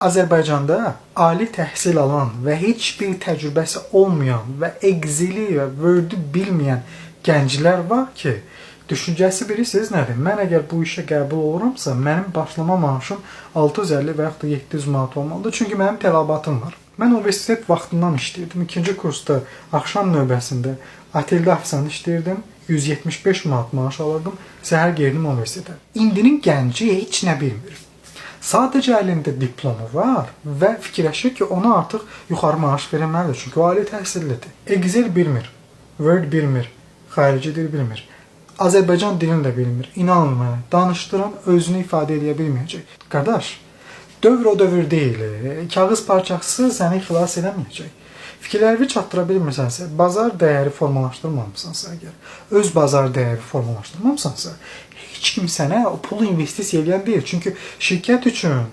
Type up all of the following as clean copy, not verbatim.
Azərbaycanda ali təhsil alan və heç bir təcrübəsi olmayan və Excel-i və Word-ü bilməyən gənclər var ki, düşüncəsi bilirsiniz nədir? Mən əgər bu işə qəbul oluramsa, mənim başlama maaşım 650 və yaxud da 700 manat olmalıdır. Çünki mənim tələbatım var. Mən universitet vaxtından işləyirdim. İkinci kursda axşam növbəsində oteldə ofisant işləyirdim. 175 manat maaş alırdım. Səhər girdim universitetə. İndinin gənci heç nə bilmir. Sadəcə əlində diplomu var və fikirləşir ki, ona artıq yuxarı maaş verilməlidir. Çünki o ali təhsillidir. Excel bilmir, Word bilmir, xarici dil bilmir. Azərbaycan dilini də bilmir. İnanın mənə, danışdıran özünü ifadə edə bilməyəcək. Qardaş, dövr o dövr deyil. Kağız parçası səni xilas eləməyəcək. Fikirlərini çatdıra bilmirsənsə, bazar dəyəri formalaşdırmamısansa əgər, öz bazar dəyəri formalaşdırmamısansa, heç kim sənə o pulu investisiya edən deyil. Çünki şirkət üçün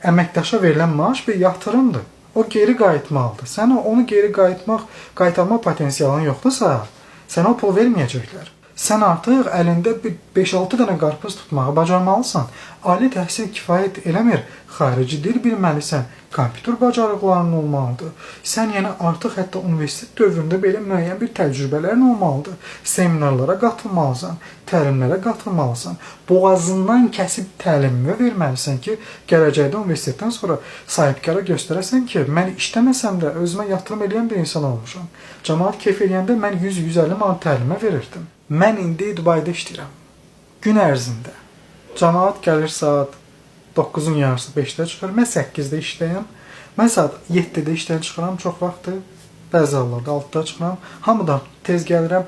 əməkdaşa verilən maaş bir yatırımdır. O geri qayıtmalıdır. Sənə onu geri qaytarma potensialın yoxdursa, sənə o pulu verməyəcəklər. Sən artıq əlində 5-6 dənə qarpız tutmağı bacarmalısan. Ali təhsil kifayət eləmir. Xarici dil bilməlisən. Kompüter bacarıqların olmalıdır. Sən yəni artıq hətta universitet dövründə belə müəyyən bir təcrübələrin olmalıdır. Seminarlara qatılmalısan, təlimlərə qatılmalısan. Boğazından kəsib təlimini verməlisən ki, gələcəkdə universitetdən sonra sahibkara göstərəsən ki, mən işləməsəm də özümə yatırım edən bir insan olmuşam. Cəmaət keyf eləyəndə mən 100-150 manat təlimə verirdim. Mən indi Dubayda işləyirəm. Gün ərzində cəmaət gəlir saat 9-un yarısı 5-də çıxır. Mən 8-də işləyəm. Mən saat 7-də işdən çıxıram çox vaxtı. Bəzi hallarda 6-da çıxıram. Hamıdan tez gəlirəm.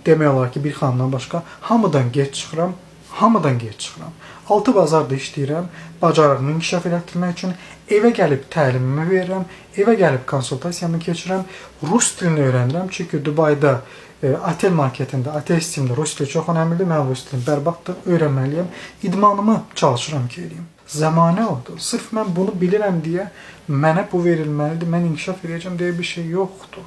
Demək olar ki, bir xanımdan başqa hamıdan gec çıxıram. Hamıdan gec çıxıram. 6 bazarda işləyirəm. Bacarığımı inkişaf elətdirmək üçün evə gəlib təlimimi verirəm. Evə gəlib konsultasiyamı keçirəm. Rus dilini öyrənirəm. Çünki Dubayda otel marketində, otel sistemində rus dili çox önəmlidir. Mən rus dilini bərbaddır, öyrənməliyəm. İdmanımı çalışıram ki, eləyim. Zəmanə oldu. Sırf mən bunu bilirəm deyə mənə bu verilməlidir, mən inkişaf edəcəm deyə bir şey yoxdur.